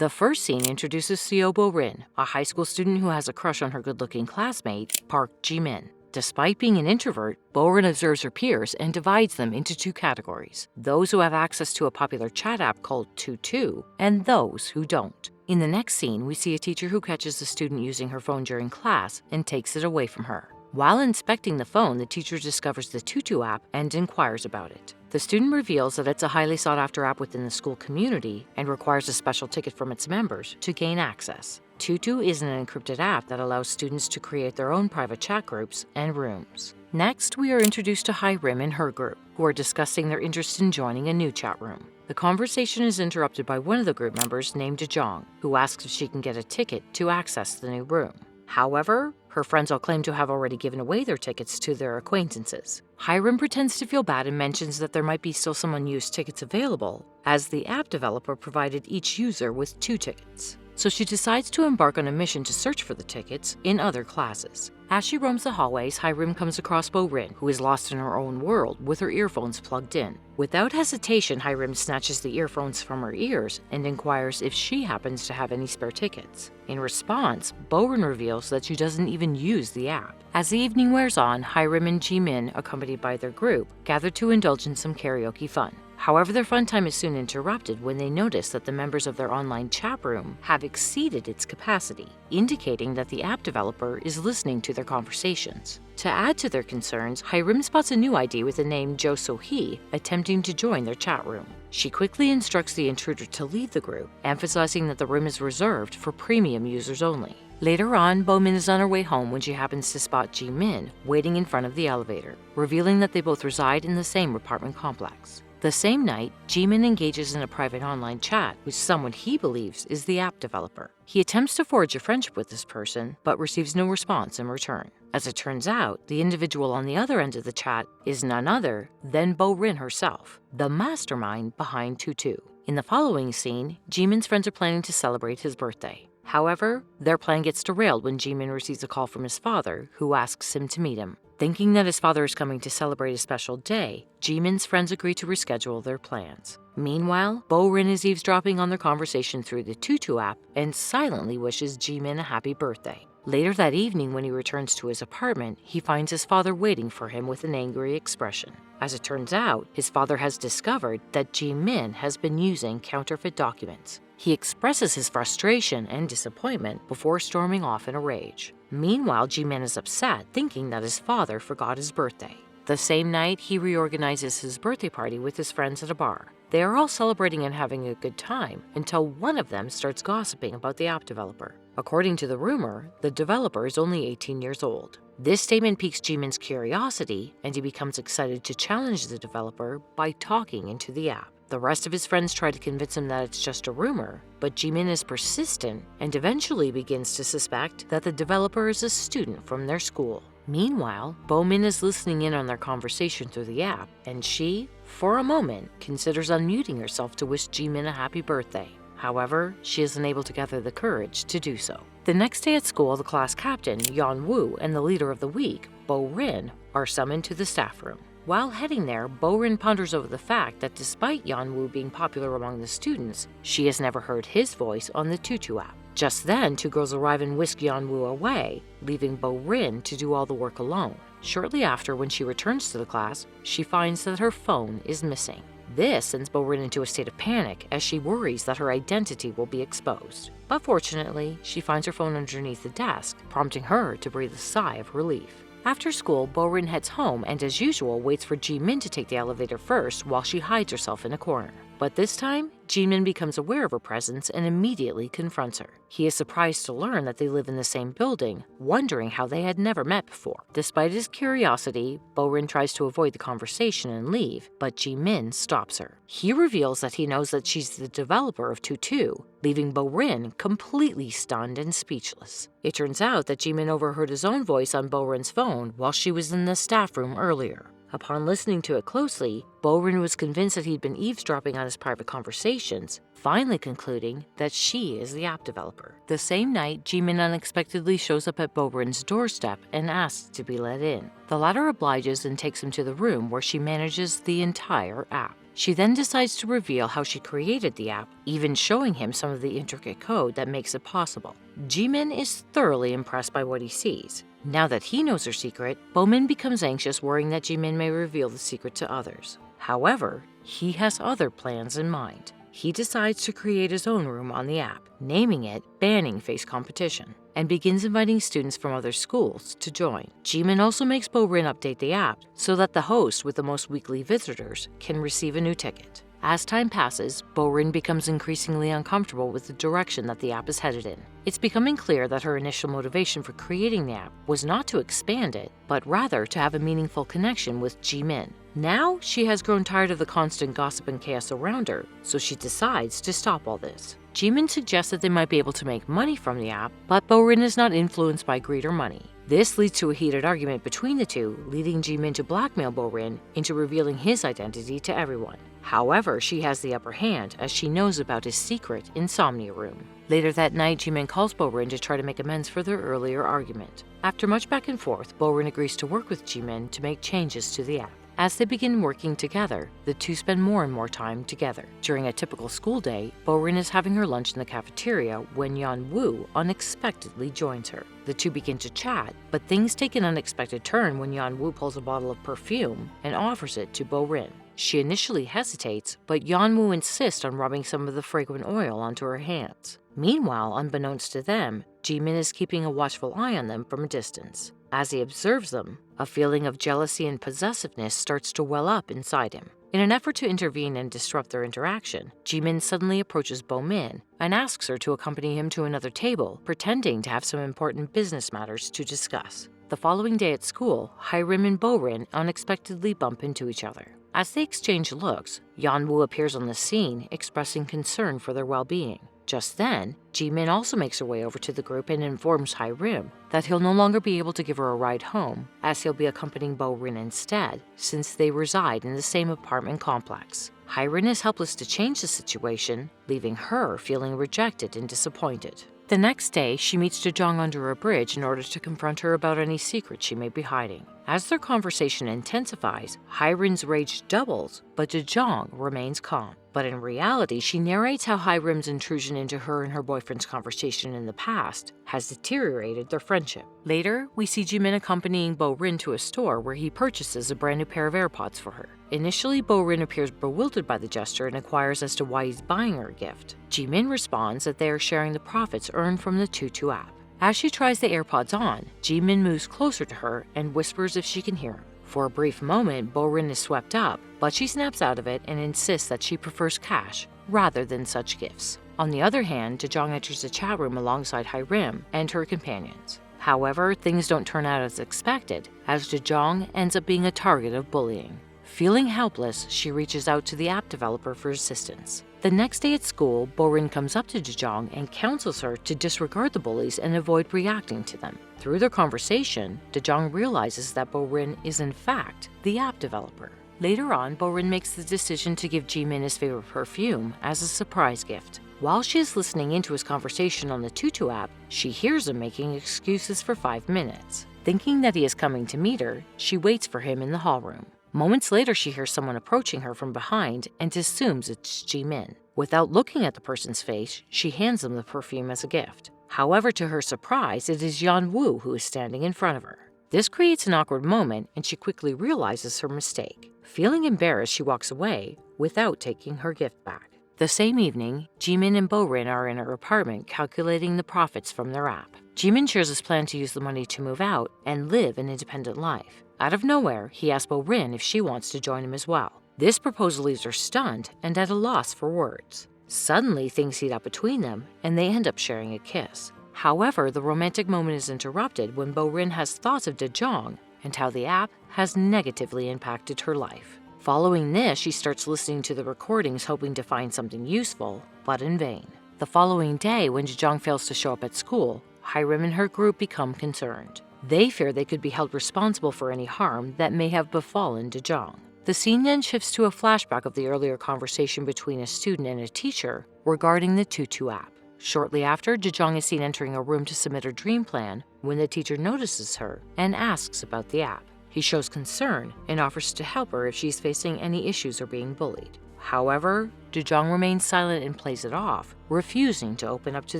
The first scene introduces Seo Bo-rin, a high school student who has a crush on her good-looking classmate, Park Ji-min. Despite being an introvert, Bo-rin observes her peers and divides them into two categories: those who have access to a popular chat app called Tutu, and those who don't. In the next scene, we see a teacher who catches a student using her phone during class and takes it away from her. While inspecting the phone, the teacher discovers the Tutu app and inquires about it. The student reveals that it's a highly sought-after app within the school community and requires a special ticket from its members to gain access. Tutu is an encrypted app that allows students to create their own private chat groups and rooms. Next, we are introduced to Hi-Rim and her group, who are discussing their interest in joining a new chat room. The conversation is interrupted by one of the group members named Jong, who asks if she can get a ticket to access the new room. However, her friends all claim to have already given away their tickets to their acquaintances. Hi-Rim pretends to feel bad and mentions that there might be still some unused tickets available, as the app developer provided each user with 2 tickets. So she decides to embark on a mission to search for the tickets in other classes. As she roams the hallways, Hi-Rim comes across Bo-rin, who is lost in her own world with her earphones plugged in. Without hesitation, Hi-Rim snatches the earphones from her ears and inquires if she happens to have any spare tickets. In response, Bo-rin reveals that she doesn't even use the app. As the evening wears on, Hi-Rim and Ji-min, accompanied by their group, gather to indulge in some karaoke fun. However, their fun time is soon interrupted when they notice that the members of their online chat room have exceeded its capacity, indicating that the app developer is listening to their conversations. To add to their concerns, Hi-Rim spots a new ID with the name Jo So-hee attempting to join their chat room. She quickly instructs the intruder to leave the group, emphasizing that the room is reserved for premium users only. Later on, Bo-min is on her way home when she happens to spot Ji-min waiting in front of the elevator, revealing that they both reside in the same apartment complex. The same night, Ji-min engages in a private online chat with someone he believes is the app developer. He attempts to forge a friendship with this person, but receives no response in return. As it turns out, the individual on the other end of the chat is none other than Bo-rin herself, the mastermind behind Tutu. In the following scene, Ji-min's friends are planning to celebrate his birthday. However, their plan gets derailed when Ji-min receives a call from his father, who asks him to meet him. Thinking that his father is coming to celebrate a special day, Ji-min's friends agree to reschedule their plans. Meanwhile, Bo-rin is eavesdropping on their conversation through the Tutu app and silently wishes Ji-min a happy birthday. Later that evening, when he returns to his apartment, he finds his father waiting for him with an angry expression. As it turns out, his father has discovered that Ji-min has been using counterfeit documents. He expresses his frustration and disappointment before storming off in a rage. Meanwhile, Ji-min is upset, thinking that his father forgot his birthday. The same night, he reorganizes his birthday party with his friends at a bar. They are all celebrating and having a good time until one of them starts gossiping about the app developer. According to the rumor, the developer is only 18 years old. This statement piques Ji-min's curiosity, and he becomes excited to challenge the developer by talking into the app. The rest of his friends try to convince him that it's just a rumor, but Ji-min is persistent and eventually begins to suspect that the developer is a student from their school. Meanwhile, Bo-min is listening in on their conversation through the app, and she, for a moment, considers unmuting herself to wish Ji-min a happy birthday. However, she is unable to gather the courage to do so. The next day at school, the class captain, Yeon-woo, and the leader of the week, Bo-rin, are summoned to the staff room. While heading there, Bo-rin ponders over the fact that despite Yeon-woo being popular among the students, she has never heard his voice on the Tutu app. Just then, 2 girls arrive and whisk Yeon-woo away, leaving Bo-rin to do all the work alone. Shortly after, when she returns to the class, she finds that her phone is missing. This sends Bo-rin into a state of panic as she worries that her identity will be exposed. But fortunately, she finds her phone underneath the desk, prompting her to breathe a sigh of relief. After school, Bo-rin heads home and, as usual, waits for Ji-min to take the elevator first while she hides herself in a corner. But this time, Ji-min becomes aware of her presence and immediately confronts her. He is surprised to learn that they live in the same building, wondering how they had never met before. Despite his curiosity, Bo-rin tries to avoid the conversation and leave, but Ji-min stops her. He reveals that he knows that she's the developer of Tutu, leaving Bo-rin completely stunned and speechless. It turns out that Ji-min overheard his own voice on Bo-rin's phone while she was in the staff room earlier. Upon listening to it closely, Bo-rin was convinced that he'd been eavesdropping on his private conversations, finally concluding that she is the app developer. The same night, Ji-min unexpectedly shows up at Bo-rin's doorstep and asks to be let in. The latter obliges and takes him to the room where she manages the entire app. She then decides to reveal how she created the app, even showing him some of the intricate code that makes it possible. Jimin is thoroughly impressed by what he sees. Now that he knows her secret, Bomin becomes anxious, worrying that Jimin may reveal the secret to others. However, he has other plans in mind. He decides to create his own room on the app, naming it Banning Face Competition, and begins inviting students from other schools to join. Jimin also makes Bo-rin update the app so that the host with the most weekly visitors can receive a new ticket. As time passes, Bo-rin becomes increasingly uncomfortable with the direction that the app is headed in. It's becoming clear that her initial motivation for creating the app was not to expand it, but rather to have a meaningful connection with Jimin. Now, she has grown tired of the constant gossip and chaos around her, so she decides to stop all this. Jimin suggests that they might be able to make money from the app, but Bo-rin is not influenced by greed or money. This leads to a heated argument between the two, leading Jimin to blackmail Bo-rin into revealing his identity to everyone. However, she has the upper hand as she knows about his secret insomnia room. Later that night, Jimin calls Bo-rin to try to make amends for their earlier argument. After much back and forth, Bo-rin agrees to work with Jimin to make changes to the app. As they begin working together, the two spend more and more time together. During a typical school day, Bo-rin is having her lunch in the cafeteria when Yeon-woo unexpectedly joins her. The two begin to chat, but things take an unexpected turn when Yeon-woo pulls a bottle of perfume and offers it to Bo-rin. She initially hesitates, but Yeon-woo insists on rubbing some of the fragrant oil onto her hands. Meanwhile, unbeknownst to them, Jimin is keeping a watchful eye on them from a distance. As he observes them, a feeling of jealousy and possessiveness starts to well up inside him. In an effort to intervene and disrupt their interaction, Jimin suddenly approaches Bo-min and asks her to accompany him to another table, pretending to have some important business matters to discuss. The following day at school, Hyrim and Bo-rin unexpectedly bump into each other. As they exchange looks, Yeon-woo appears on the scene, expressing concern for their well-being. Just then, Jimin also makes her way over to the group and informs Hyrim that he'll no longer be able to give her a ride home, as he'll be accompanying Bo-rin instead, since they reside in the same apartment complex. Hyrim is helpless to change the situation, leaving her feeling rejected and disappointed. The next day, she meets Dejong under a bridge in order to confront her about any secret she may be hiding. As their conversation intensifies, Hyrim's rage doubles, but Dejong remains calm. But in reality, she narrates how Hyrim's intrusion into her and her boyfriend's conversation in the past has deteriorated their friendship. Later, we see Jimin accompanying Bo-rin to a store where he purchases a brand new pair of AirPods for her. Initially, Bo-rin appears bewildered by the gesture and inquires as to why he's buying her a gift. Jimin responds that they are sharing the profits earned from the Tutu app. As she tries the AirPods on, Jimin moves closer to her and whispers if she can hear him. For a brief moment, Bo-rin is swept up, but she snaps out of it and insists that she prefers cash rather than such gifts. On the other hand, Dejong enters the chat room alongside Hyrim and her companions. However, things don't turn out as expected, as Dejong ends up being a target of bullying. Feeling helpless, she reaches out to the app developer for assistance. The next day at school, Bo-rin comes up to Dejong and counsels her to disregard the bullies and avoid reacting to them. Through their conversation, Dejong realizes that Bo-rin is in fact the app developer. Later on, Bo-rin makes the decision to give Jimin his favorite perfume as a surprise gift. While she is listening into his conversation on the Tutu app, she hears him making excuses for 5 minutes. Thinking that he is coming to meet her, she waits for him in the hallroom. Moments later, she hears someone approaching her from behind and assumes it's Jimin. Without looking at the person's face, she hands them the perfume as a gift. However, to her surprise, it is Yeon-woo who is standing in front of her. This creates an awkward moment, and she quickly realizes her mistake. Feeling embarrassed, she walks away without taking her gift back. The same evening, Jimin and Bo-rin are in her apartment calculating the profits from their app. Jimin shares his plan to use the money to move out and live an independent life. Out of nowhere, he asks Bo-rin if she wants to join him as well. This proposal leaves her stunned and at a loss for words. Suddenly, things heat up between them, and they end up sharing a kiss. However, the romantic moment is interrupted when Bo-rin has thoughts of Dejong and how the app has negatively impacted her life. Following this, she starts listening to the recordings hoping to find something useful, but in vain. The following day, when Dejong fails to show up at school, Hyrim and her group become concerned. They fear they could be held responsible for any harm that may have befallen Dejong. The scene then shifts to a flashback of the earlier conversation between a student and a teacher regarding the Tutu app. Shortly after, Dejong is seen entering a room to submit her dream plan when the teacher notices her and asks about the app. He shows concern and offers to help her if she's facing any issues or being bullied. However, Dejong remains silent and plays it off, refusing to open up to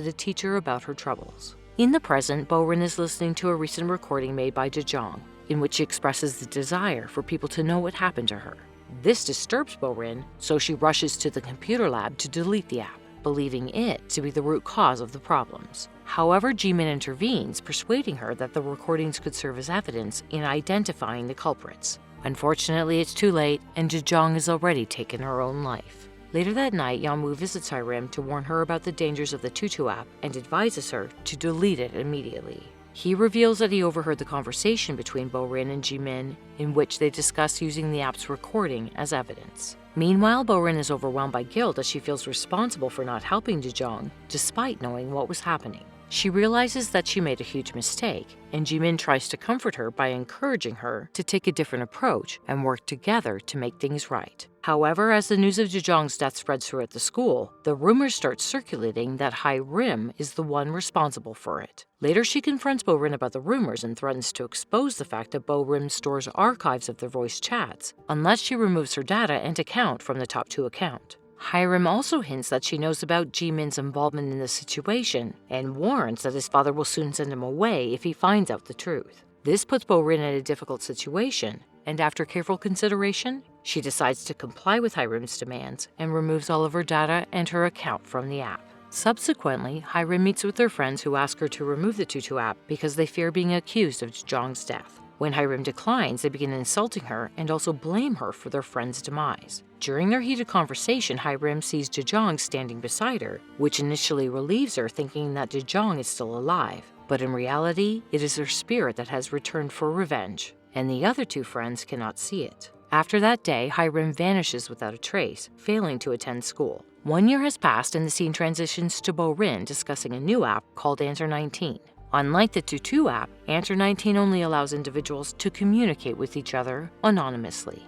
the teacher about her troubles. In the present, Bo-rin is listening to a recent recording made by Dejong, in which she expresses the desire for people to know what happened to her. This disturbs Bo-rin, so she rushes to the computer lab to delete the app, believing it to be the root cause of the problems. However, Jimin intervenes, persuading her that the recordings could serve as evidence in identifying the culprits. Unfortunately, it's too late, and Dejong has already taken her own life. Later that night, Yeonwoo visits Hiram to warn her about the dangers of the Tutu app and advises her to delete it immediately. He reveals that he overheard the conversation between Bo-rin and Jimin, in which they discuss using the app's recording as evidence. Meanwhile, Bo-rin is overwhelmed by guilt as she feels responsible for not helping Dejong, despite knowing what was happening. She realizes that she made a huge mistake, and Jimin tries to comfort her by encouraging her to take a different approach and work together to make things right. However, as the news of Dejong's death spreads throughout the school, the rumors start circulating that Hiram is the one responsible for it. Later, she confronts Bo-rin about the rumors and threatens to expose the fact that Bo-rin stores archives of their voice chats unless she removes her data and account from the top 2 account. Hiram also hints that she knows about Jimin's involvement in the situation and warns that his father will soon send him away if he finds out the truth. This puts Bo-rin in a difficult situation, and after careful consideration, she decides to comply with Hiram's demands and removes all of her data and her account from the app. Subsequently, Hiram meets with their friends who ask her to remove the Tutu app because they fear being accused of Dejong's death. When Hiram declines, they begin insulting her and also blame her for their friend's demise. During their heated conversation, Hiram sees Dejong standing beside her, which initially relieves her, thinking that Dejong is still alive. But in reality, it is her spirit that has returned for revenge, and the other 2 friends cannot see it. After that day, Hiram vanishes without a trace, failing to attend school. 1 year has passed and the scene transitions to Bo-rin discussing a new app called Answer 19. Unlike the Tutu app, Answer 19 only allows individuals to communicate with each other anonymously.